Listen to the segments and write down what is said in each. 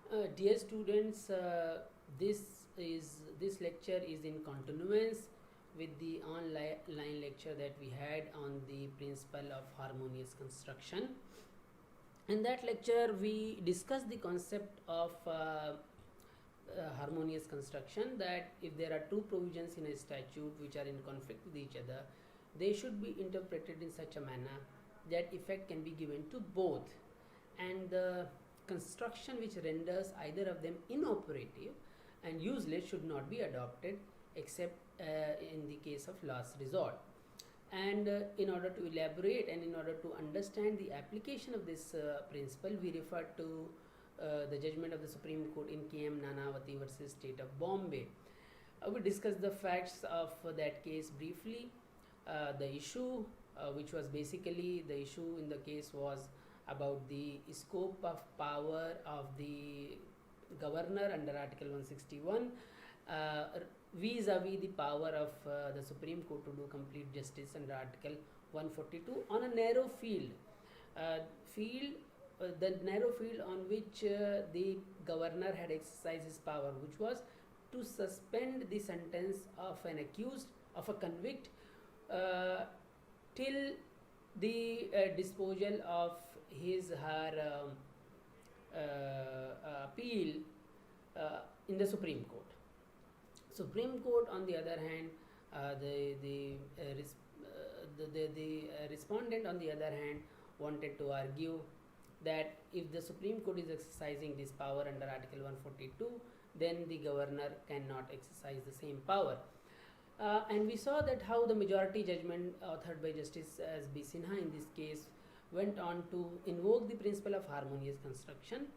Dear students, this lecture is in continuance with the online lecture that we had on the principle of harmonious construction. In that lecture, we discussed the concept of harmonious construction, that if there are two provisions in a statute which are in conflict with each other, they should be interpreted in such a manner that effect can be given to both, and the construction which renders either of them inoperative and useless should not be adopted except in the case of last resort. And in order to elaborate and in order to understand the application of this principle, we refer to the judgment of the Supreme Court in KM Nanavati versus State of Bombay. We discussed the facts of that case briefly. The issue, which was basically the issue in the case, was about the scope of power of the governor under Article 161 vis-a-vis the power of the Supreme Court to do complete justice under Article 142 on a narrow field. The narrow field on which the governor had exercised his power, which was to suspend the sentence of an accused, of a convict, till the disposal of his her appeal in the Supreme Court. Supreme Court, on the other hand, the respondent, on the other hand, wanted to argue that if the Supreme Court is exercising this power under Article 142, then the governor cannot exercise the same power. And we saw that how the majority judgment authored by Justice S.B. Sinha in this case went on to invoke the principle of harmonious construction.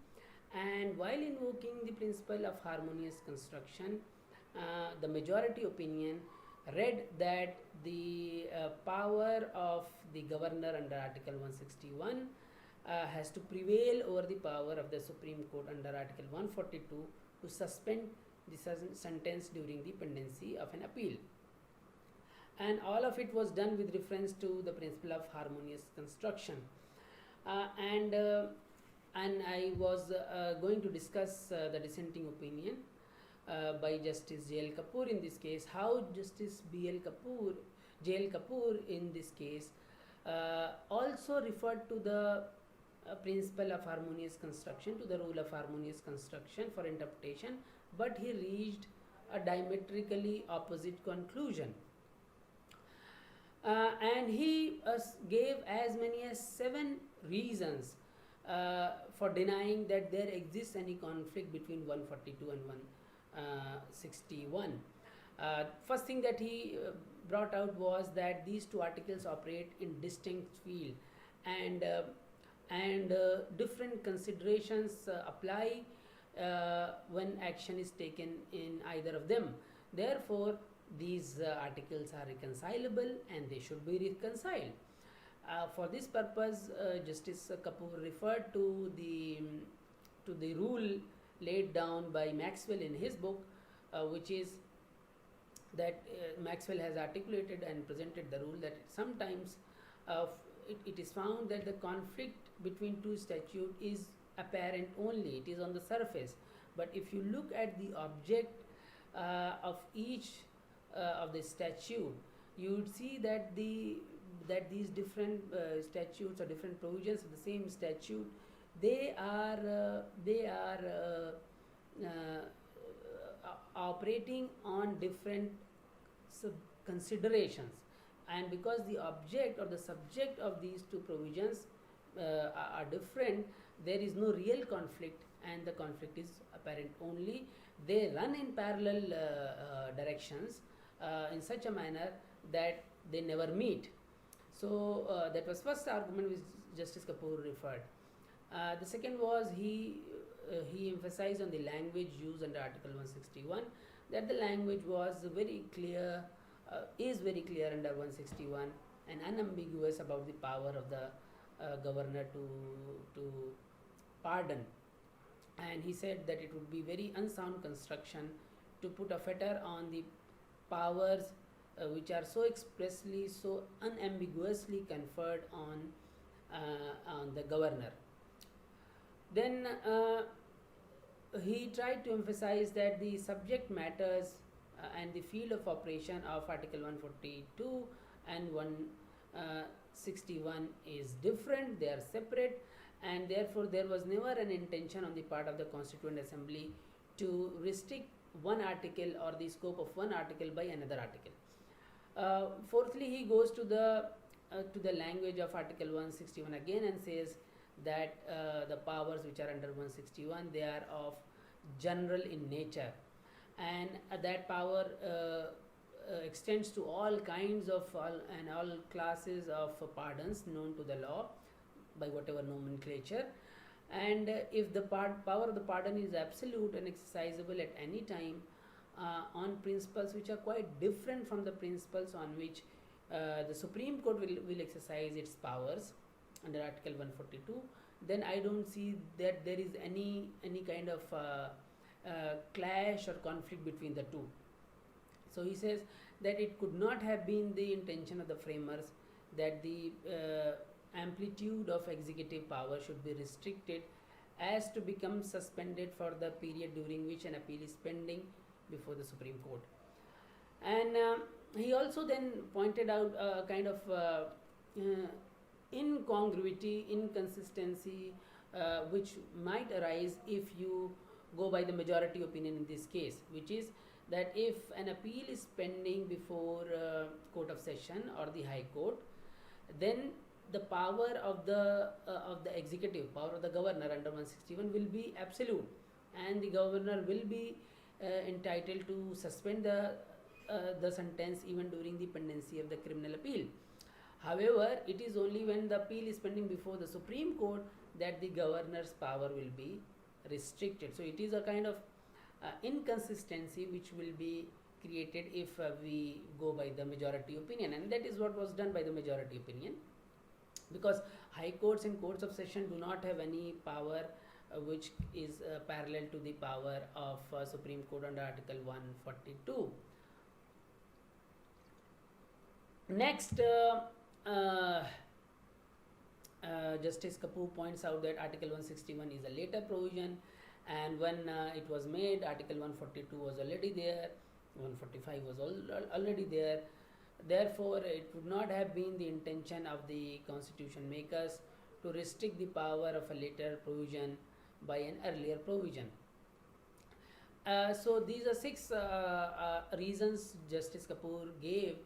And while invoking the principle of harmonious construction, the majority opinion read that the power of the governor under Article 161 has to prevail over the power of the Supreme Court under Article 142 to suspend the sentence during the pendency of an appeal. And all of it was done with reference to the principle of harmonious construction. And I was going to discuss the dissenting opinion by Justice J.L. Kapoor in this case, how Justice J.L. Kapoor in this case also referred to the principle of harmonious construction, to the rule of harmonious construction for interpretation, but he reached a diametrically opposite conclusion. And he gave as many as 7 reasons for denying that there exists any conflict between 142 and 161. First thing that he brought out was that these two articles operate in distinct field, and different considerations apply when action is taken in either of them. Therefore, these articles are reconcilable and they should be reconciled. For this purpose, Justice Kapoor referred to the rule laid down by Maxwell in his book, which is that Maxwell has articulated and presented the rule that sometimes it is found that the conflict between two statutes is apparent only, it is on the surface. But if you look at the object of each of the statute, you would see that these different statutes or different provisions of the same statute, they are operating on different considerations, and because the object or the subject of these two provisions are different, there is no real conflict, and the conflict is apparent only. They run in parallel directions in such a manner that they never meet. So that was first argument which Justice Kapoor referred. The second was he emphasized on the language used under Article 161, that the language was very clear, is very clear under 161 and unambiguous about the power of the governor to pardon. And he said that it would be very unsound construction to put a fetter on the powers which are so expressly, so unambiguously conferred on the governor. Then he tried to emphasize that the subject matters and the field of operation of Article 142 and 161 is different, they are separate, and therefore there was never an intention on the part of the Constituent Assembly to restrict one article or the scope of one article by another article. Fourthly, he goes to the language of Article 161 again and says that the powers which are under 161, they are of general in nature, and that power extends to all kinds of all classes of pardons known to the law by whatever nomenclature. And if the power of the pardon is absolute and exercisable at any time on principles which are quite different from the principles on which the Supreme Court will exercise its powers under Article 142, then I don't see that there is any kind of clash or conflict between the two. So he says that it could not have been the intention of the framers that the amplitude of executive power should be restricted as to become suspended for the period during which an appeal is pending before the Supreme Court. And he also then pointed out a kind of incongruity, inconsistency which might arise if you go by the majority opinion in this case, which is that if an appeal is pending before Court of Session or the High Court, then the power of the executive, power of the governor under 161 will be absolute, and the governor will be entitled to suspend the sentence even during the pendency of the criminal appeal. However, it is only when the appeal is pending before the Supreme Court that the governor's power will be restricted. So it is a kind of inconsistency which will be created if we go by the majority opinion, and that is what was done by the majority opinion, because high courts and courts of session do not have any power which is parallel to the power of Supreme Court under Article 142. Next, Justice Kapoor points out that Article 161 is a later provision, and when it was made, Article 142 was already there, 145 was already there. Therefore, it would not have been the intention of the constitution makers to restrict the power of a later provision by an earlier provision. So these are 6 reasons Justice Kapoor gave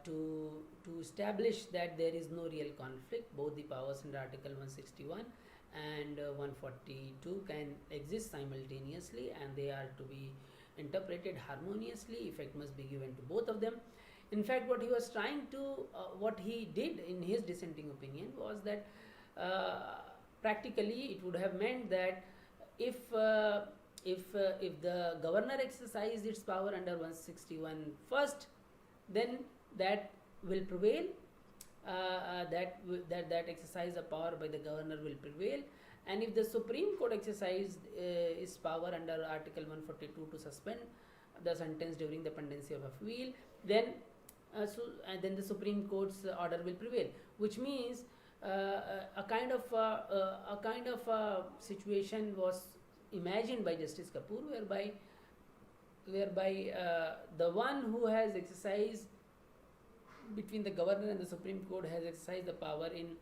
to establish that there is no real conflict. Both the powers under Article 161 and 142 can exist simultaneously, and they are to be interpreted harmoniously. Effect must be given to both of them. In fact, what he was trying to, what he did in his dissenting opinion was that practically it would have meant that if the governor exercised its power under 161 first, then that will prevail. That exercise of power by the governor will prevail, and if the Supreme Court exercised its power under Article 142 to suspend the sentence during the pendency of appeal, then the Supreme Court's order will prevail, which means a kind of situation was imagined by Justice Kapoor, whereby the one who has exercised between the governor and the Supreme Court has exercised the power in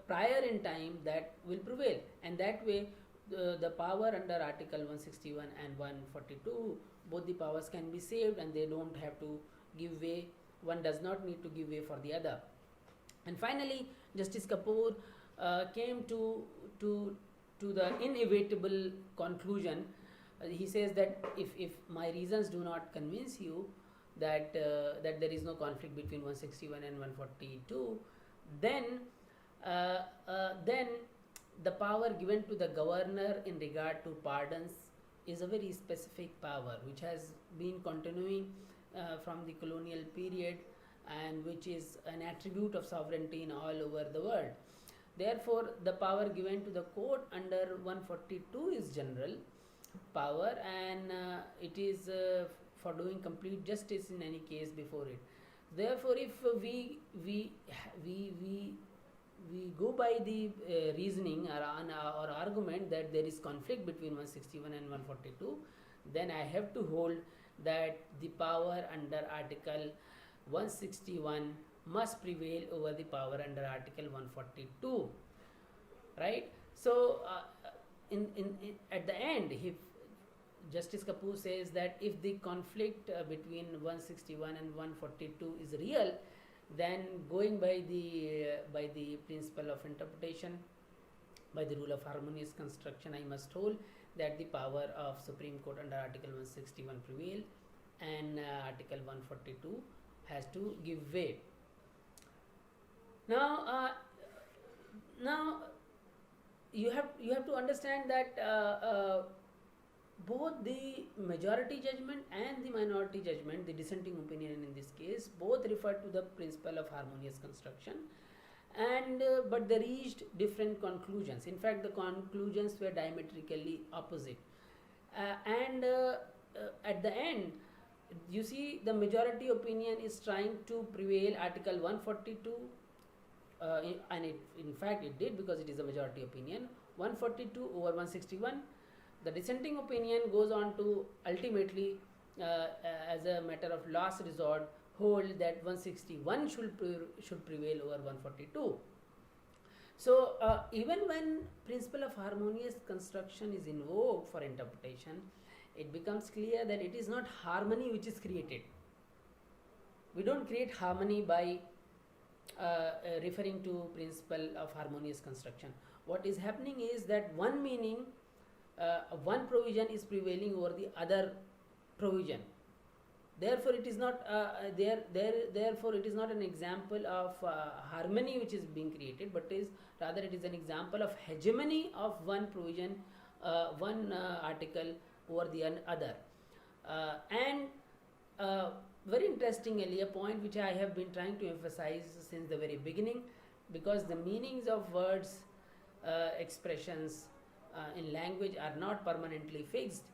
prior in time, that will prevail, and that way the power under Article 161 and 142, both the powers can be saved, and they don't have to give way. One does not need to give way for the other. And finally, Justice Kapoor came to the inevitable conclusion. He says that if my reasons do not convince you that there is no conflict between 161 and 142, then the power given to the governor in regard to pardons is a very specific power which has been continuing from the colonial period, and which is an attribute of sovereignty in all over the world. Therefore, the power given to the court under 142 is general power, and it is for doing complete justice in any case before it. Therefore, if we we go by the reasoning or argument that there is conflict between 161 and 142, then I have to hold that the power under Article 161 must prevail over the power under Article 142, right? So in at the end, if Justice Kapoor says that if the conflict between 161 and 142 is real, then going by the principle of interpretation, by the rule of harmonious construction, I must hold that the power of Supreme Court under Article 161 prevail, and Article 142 has to give way. Now you have to understand that both the majority judgment and the minority judgment, the dissenting opinion in this case, both refer to the principle of harmonious construction, and but they reached different conclusions. In fact, the conclusions were diametrically opposite, and at the end, you see, the majority opinion is trying to prevail Article 142, and in fact it did, because it is a majority opinion, 142 over 161. The dissenting opinion goes on to ultimately, as a matter of last resort, hold that 161 should prevail over 142. So even when principle of harmonious construction is invoked for interpretation, it becomes clear that it is not harmony which is created. We don't create harmony by referring to principle of harmonious construction. What is happening is that one meaning, one provision is prevailing over the other provision. Therefore, it is not therefore it is not an example of harmony which is being created, but rather it is an example of hegemony of one provision, one article over the other. And very interestingly, a point which I have been trying to emphasize since the very beginning, because the meanings of words, expressions in language are not permanently fixed.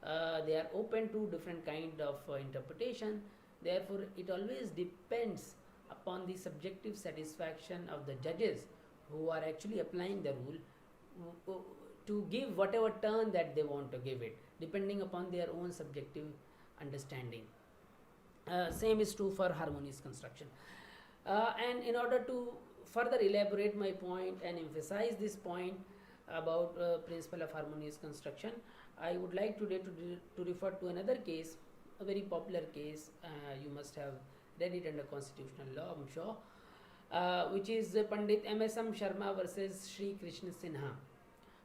They are open to different kind of interpretation. Therefore, it always depends upon the subjective satisfaction of the judges who are actually applying the rule to give whatever turn that they want to give it, depending upon their own subjective understanding. Same is true for harmonious construction. And in order to further elaborate my point and emphasize this point about principle of harmonious construction, I would like today to refer to another case, a very popular case. You must have read it under constitutional law, I'm sure, which is Pandit M.S.M. Sharma versus Sri Krishna Sinha,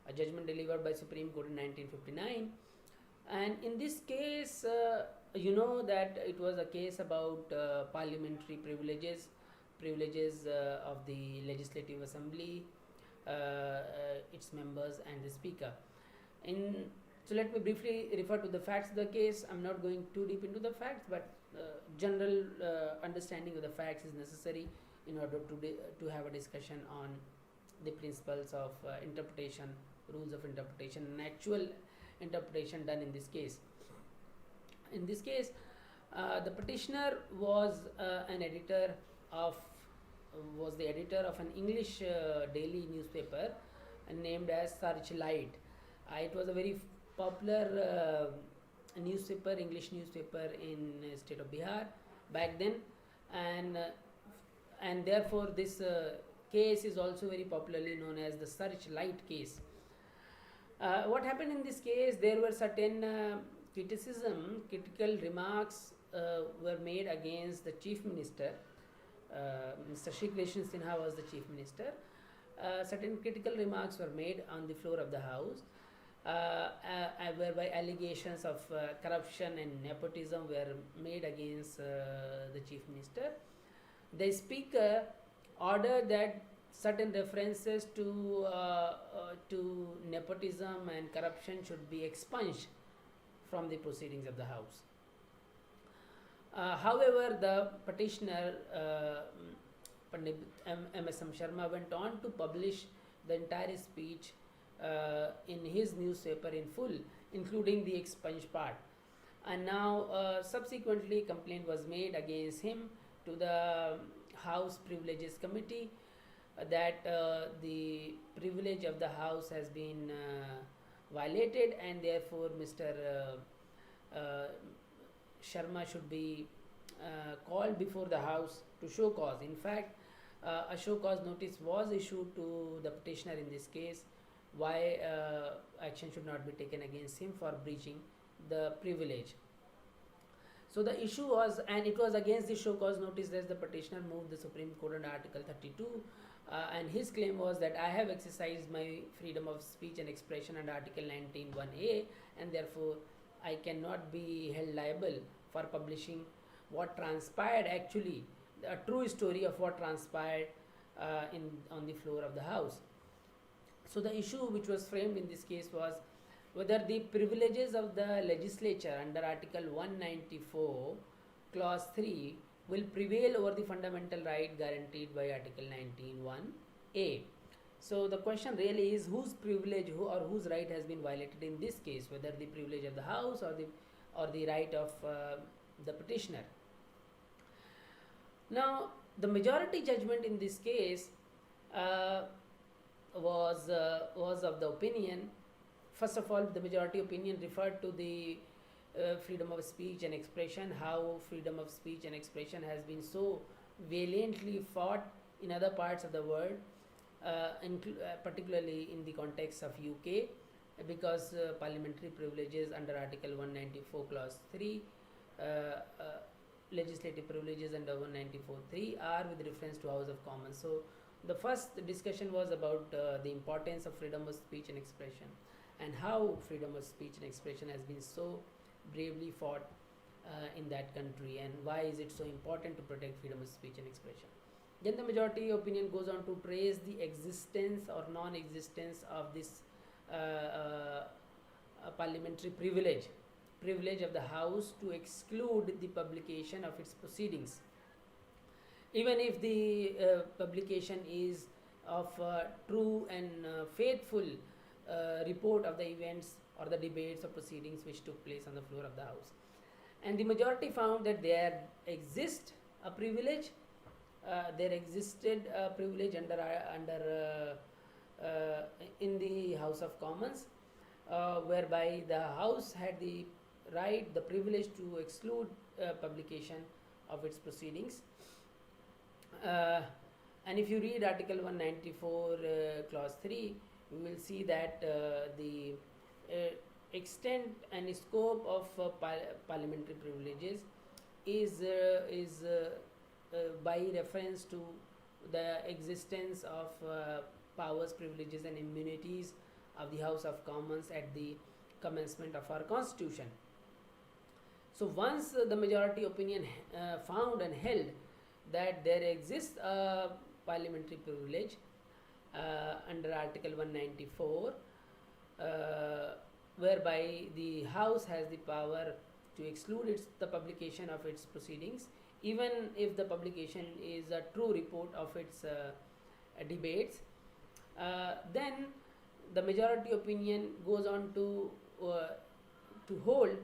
a judgment delivered by Supreme Court in 1959. And in this case, you know that it was a case about parliamentary privileges of the Legislative Assembly, its members and the Speaker. So let me briefly refer to the facts of the case. I'm not going too deep into the facts, but general understanding of the facts is necessary in order to have a discussion on the principles of interpretation, rules of interpretation, and actual interpretation done in this case. In this case, the petitioner was the editor of an English daily newspaper named as Searchlight. It was a very popular newspaper, English newspaper in state of Bihar back then, and therefore this case is also very popularly known as the Searchlight case. What happened in this case? There were certain critical remarks were made against the Chief Minister. Mr. Sri Krishna Sinha was the Chief Minister. Certain critical remarks were made on the floor of the House, whereby allegations of corruption and nepotism were made against the Chief Minister. The Speaker ordered that certain references to nepotism and corruption should be expunged from the proceedings of the House. However, the petitioner, Pandit M.S.M. Sharma, went on to publish the entire speech in his newspaper in full, including the expunged part. And now, subsequently, complaint was made against him to the House Privileges Committee, that the privilege of the house has been violated, and therefore Mr. Sharma should be called before the house to show cause. In fact, a show cause notice was issued to the petitioner in this case, why action should not be taken against him for breaching the privilege. So the issue was, and it was against the show cause notice that the petitioner moved the Supreme Court under Article 32, and his claim was that I have exercised my freedom of speech and expression under Article 19(1)(a), and therefore I cannot be held liable for publishing what transpired actually, a true story of what transpired on the floor of the house. So the issue which was framed in this case was whether the privileges of the legislature under Article 194 Clause 3 will prevail over the fundamental right guaranteed by Article 19(1)(a). So the question really is whose privilege or whose right has been violated in this case, whether the privilege of the house or the right of the petitioner. Now the majority judgment in this case was of the opinion. First of all, the majority opinion referred to the freedom of speech and expression, how freedom of speech and expression has been so valiantly fought in other parts of the world, particularly in the context of UK, because parliamentary privileges under Article 194 Clause 3, legislative privileges under 194(3) are with reference to House of Commons. So the first discussion was about the importance of freedom of speech and expression, and how freedom of speech and expression has been so bravely fought in that country, and why is it so important to protect freedom of speech and expression. Then the majority opinion goes on to praise the existence or non-existence of this parliamentary privilege of the House to exclude the publication of its proceedings, even if the publication is of true and faithful report of the events or the debates or proceedings which took place on the floor of the House. And the majority found that there existed a privilege in the House of Commons, whereby the House had the right, the privilege to exclude publication of its proceedings. And if you read Article 194 Clause 3, you will see that the extent and scope of parliamentary privileges is by reference to the existence of powers, privileges and immunities of the House of Commons at the commencement of our Constitution. So once the majority opinion found and held that there exists a parliamentary privilege under Article 194, whereby the House has the power to exclude the publication of its proceedings, even if the publication is a true report of its debates, then the majority opinion goes on to hold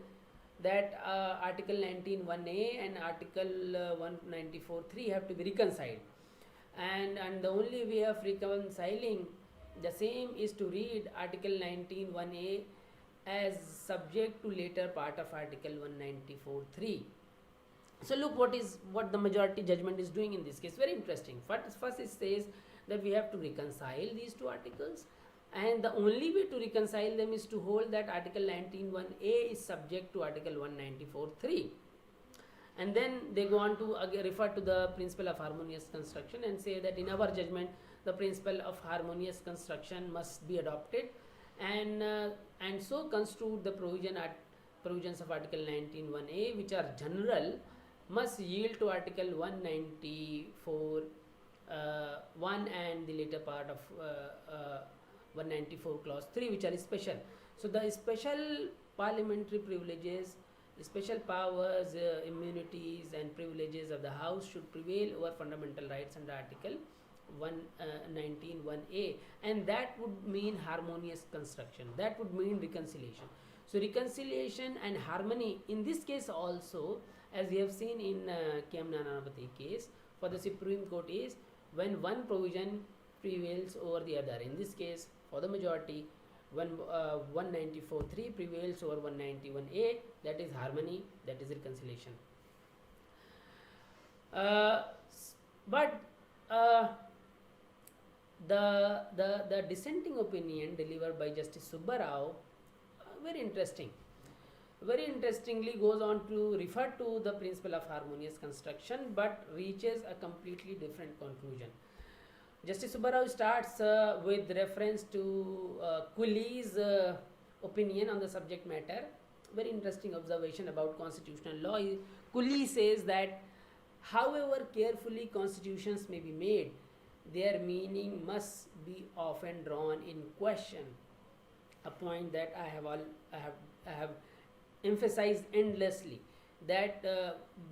that Article 19(1)(a) and Article 194(3) have to be reconciled, and the only way of reconciling the same is to read Article 19(1)(a) as subject to later part of Article 194(3). So look what the majority judgment is doing in this case. Very interesting. First it says that we have to reconcile these two articles, and the only way to reconcile them is to hold that Article 19(1)(a) is subject to Article 194(3). And then they go on to refer to the principle of harmonious construction and say that in our judgment the principle of harmonious construction must be adopted, and so construed the provisions of Article 19(1)(a), which are general, must yield to Article 194 1 and the later part of 194 Clause 3, which are special. So the special parliamentary privileges, special powers, immunities and privileges of the House should prevail over fundamental rights under Article 19(1)(a), and that would mean harmonious construction, that would mean reconciliation. So reconciliation and harmony in this case also, as we have seen in K.M. Nanavati case for the Supreme Court, is when one provision prevails over the other. In this case, for the majority, 194.3 prevails over 191A, that is harmony, that is reconciliation. But the dissenting opinion delivered by Justice Subba Rao, very interesting. Very interestingly goes on to refer to the principle of harmonious construction, but reaches a completely different conclusion. Justice Subba Rao starts with reference to Cooley's opinion on the subject matter. Very interesting observation about constitutional law. Cooley says that however carefully constitutions may be made, their meaning must be often drawn in question. A point that I have emphasized endlessly, that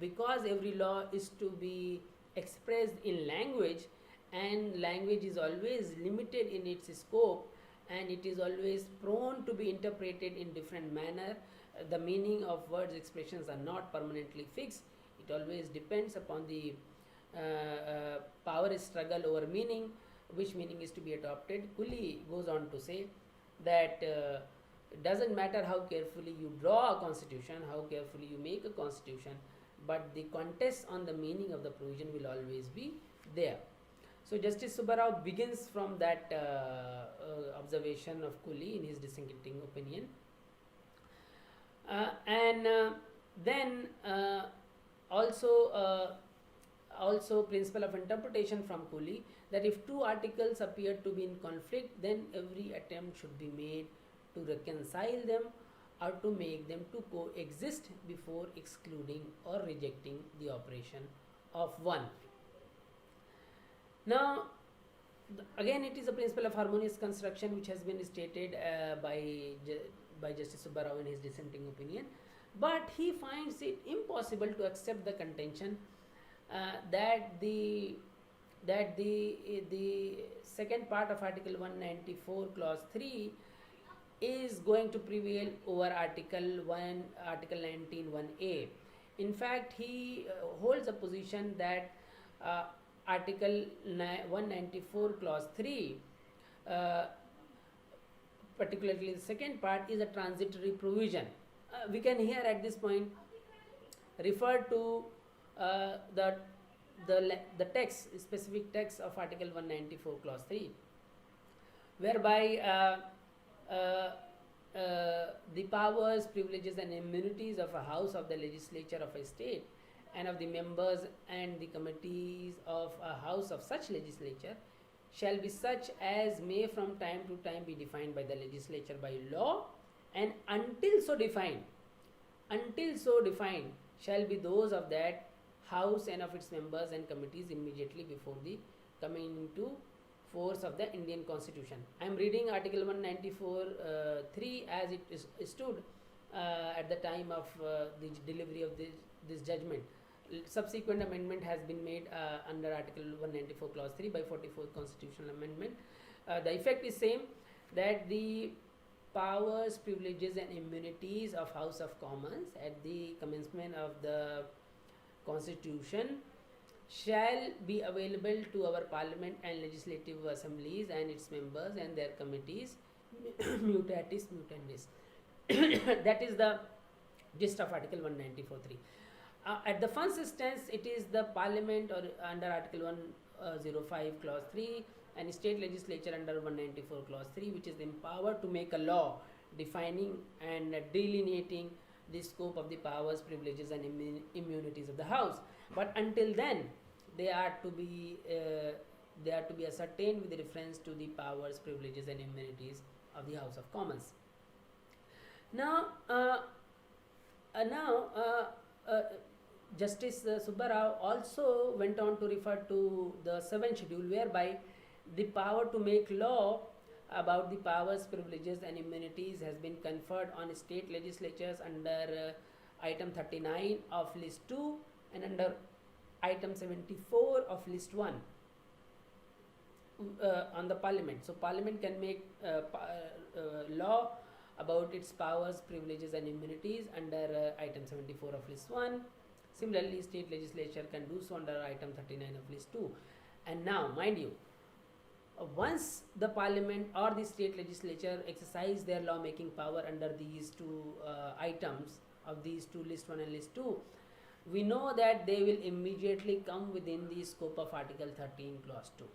because every law is to be expressed in language, and language is always limited in its scope, and it is always prone to be interpreted in different manner. The meaning of words expressions are not permanently fixed. It always depends upon the power struggle over meaning, which meaning is to be adopted. Cooley goes on to say that it doesn't matter how carefully you draw a constitution, how carefully you make a constitution, but the contest on the meaning of the provision will always be there. So Justice Subba Rao begins from that observation of Cooley in his dissenting opinion, and then also principle of interpretation from Cooley, that if two articles appear to be in conflict, then every attempt should be made to reconcile them or to make them to coexist before excluding or rejecting the operation of one. Now, again, it is a principle of harmonious construction which has been stated by Justice Subba Rao in his dissenting opinion, but he finds it impossible to accept the contention that the second part of Article 194 Clause 3 is going to prevail over Article 19 1A. In fact, he holds a position that Article 194 Clause 3, particularly the second part, is a transitory provision. We can here at this point refer to the text, specific text of Article 194 Clause 3, whereby the powers, privileges and immunities of a house of the legislature of a state and of the members and the committees of a house of such legislature shall be such as may from time to time be defined by the legislature by law, and until so defined shall be those of that house and of its members and committees immediately before the coming into force of the Indian Constitution. I am reading Article 194 3 as it stood at the time of the delivery of this judgment. Subsequent amendment has been made under Article 194 Clause 3 by 44th Constitutional Amendment. The effect is same, that the powers, privileges and immunities of House of Commons at the commencement of the Constitution shall be available to our Parliament and Legislative Assemblies and its members and their committees mutatis mutandis. That is the gist of Article 194.3. At the first instance, it is the Parliament or under Article 105 Clause 3 and state legislature under 194 Clause 3 which is empowered to make a law defining and delineating the scope of the powers, privileges and immunities of the House. But until then, they are to be ascertained with reference to the powers, privileges and immunities of the House of Commons. Now, Justice Subba Rao also went on to refer to the 7th schedule, whereby the power to make law about the powers, privileges and immunities has been conferred on state legislatures under item 39 of list 2 and under item 74 of list 1 on the Parliament. So Parliament can make law about its powers, privileges and immunities under item 74 of list 1. Similarly, state legislature can do so under item 39 of list 2. And now, mind you, once the parliament or the state legislature exercise their law making power under these two items of these two, list 1 and list 2, we know that they will immediately come within the scope of article 13 clause 2,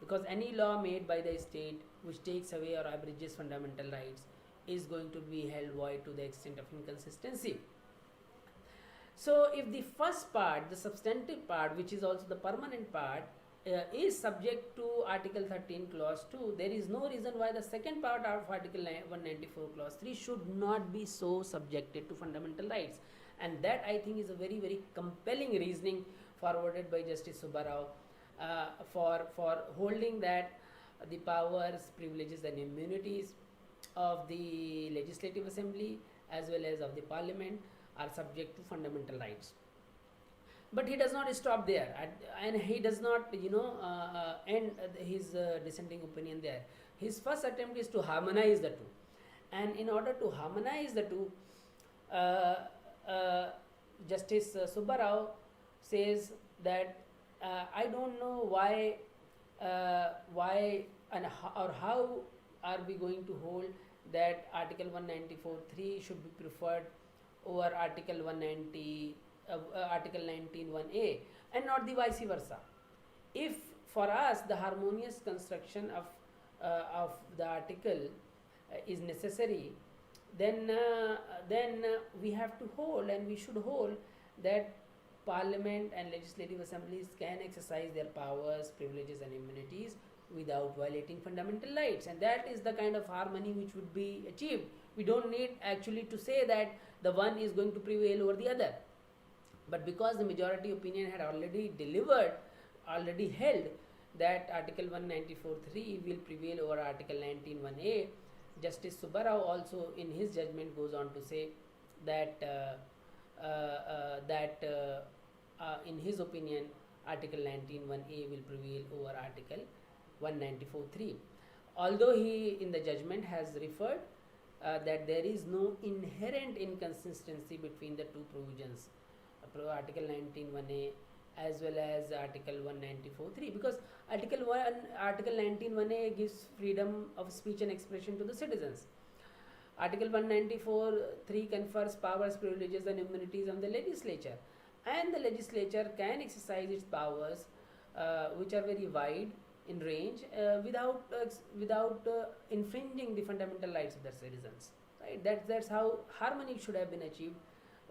because any law made by the state which takes away or abridges fundamental rights is going to be held void to the extent of inconsistency. So if the first part, the substantive part, which is also the permanent part, is subject to article 13 clause 2, there is no reason why the second part of article 194 clause 3 should not be so subjected to fundamental rights. And that, I think, is a very, very compelling reasoning forwarded by Justice Subbarao for holding that the powers, privileges and immunities of the Legislative Assembly as well as of the Parliament are subject to fundamental rights. But he does not stop there, and he does not, end his dissenting opinion there. His first attempt is to harmonize the two, and in order to harmonize the two, Justice Subbarao says that I don't know why and how are we going to hold that Article 194.3 should be preferred over Article 190, Article 19.1a, and not the vice versa. If for us the harmonious construction of the article is necessary, then we have to hold, and we should hold, that Parliament and legislative assemblies can exercise their powers, privileges and immunities without violating fundamental rights, and that is the kind of harmony which would be achieved. We don't need actually to say that the one is going to prevail over the other, but because the majority opinion had already held that Article 194.3 will prevail over Article 19.1a, Justice Subbarao also in his judgment goes on to say that in his opinion Article 19.1a will prevail over Article 194.3, although he in the judgment has referred that there is no inherent inconsistency between the two provisions, Article 19.1a as well as Article 194.3, because Article 19.1a gives freedom of speech and expression to the citizens. Article 194.3 confers powers, privileges and immunities on the legislature, and the legislature can exercise its powers which are very wide in range without infringing the fundamental rights of the citizens. Right? That's how harmony should have been achieved,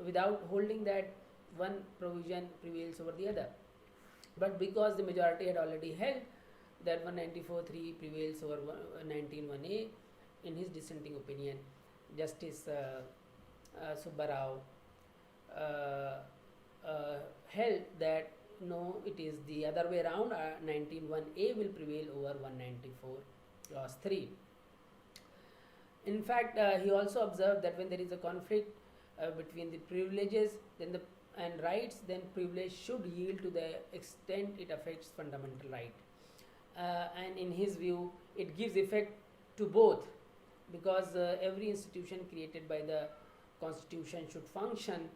without holding that one provision prevails over the other. But because the majority had already held that 194.3 prevails over 19.1a, in his dissenting opinion, Justice Subbarao held that no, it is the other way around. 19.1a will prevail over 194 clause 3. In fact, he also observed that when there is a conflict between the privileges and rights, then privilege should yield to the extent it affects fundamental right. And in his view, it gives effect to both, because every institution created by the Constitution should function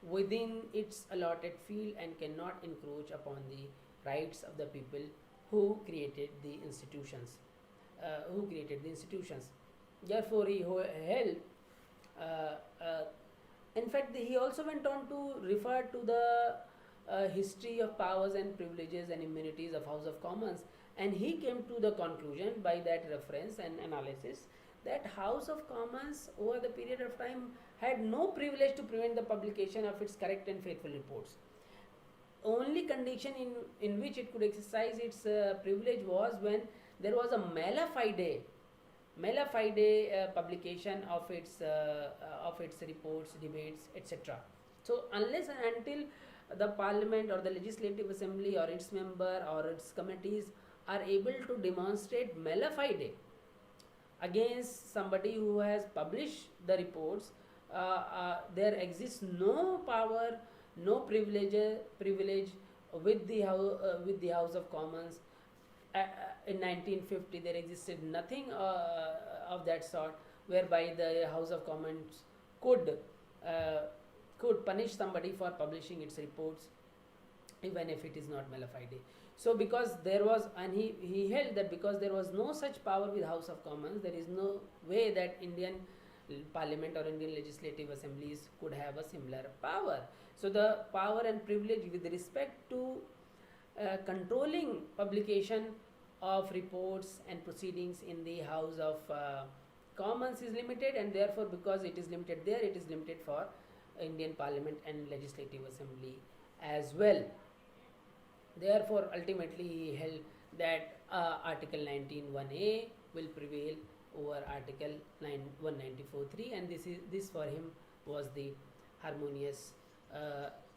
within its allotted field and cannot encroach upon the rights of the people who created the institutions. Therefore, he held. In fact, he also went on to refer to the history of powers and privileges and immunities of House of Commons, and he came to the conclusion by that reference and analysis that House of Commons over the period of time had no privilege to prevent the publication of its correct and faithful reports. Only condition in which it could exercise its privilege was when there was a mala fide publication of its reports, debates, etc. So unless and until the Parliament or the Legislative Assembly or its member or its committees are able to demonstrate mala fide against somebody who has published the reports, there exists no power, no privilege with the House of Commons. In 1950, there existed nothing of that sort, whereby the House of Commons could punish somebody for publishing its reports. even if it is not mala fide. So because there was, and he held that because there was no such power with House of Commons, there is no way that Indian Parliament or Indian legislative assemblies could have a similar power. So the power and privilege with respect to controlling publication of reports and proceedings in the House of Commons is limited, and therefore because it is limited there, it is limited for Indian Parliament and Legislative Assembly as well. Therefore ultimately he held that Article 19(1)(a) will prevail over Article 194(3), and this for him was the harmonious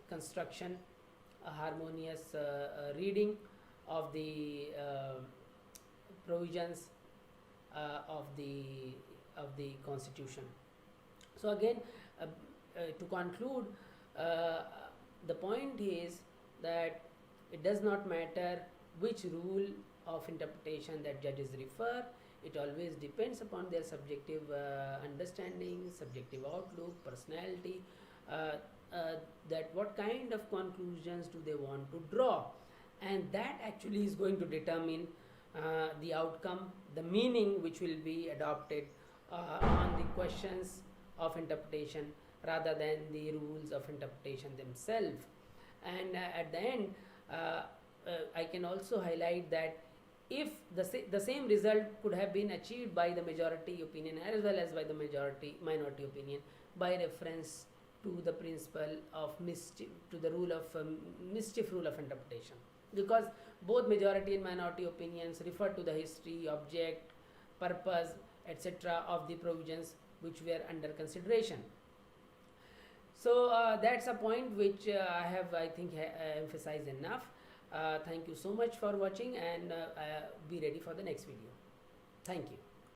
construction, a harmonious reading of the provisions of the Constitution. So again, to conclude, the point is that it does not matter which rule of interpretation that judges refer. It always depends upon their subjective understanding, subjective outlook, personality, that what kind of conclusions do they want to draw, and that actually is going to determine the outcome, the meaning which will be adopted on the questions of interpretation rather than the rules of interpretation themselves. And at the end, I can also highlight that if the same result could have been achieved by the majority opinion as well as by the minority opinion by reference to the principle of mischief, to the rule of mischief rule of interpretation, because both majority and minority opinions refer to the history, object, purpose, etc. of the provisions which were under consideration. So that's a point which I have, I think, emphasized enough. Thank you so much for watching, and be ready for the next video. Thank you.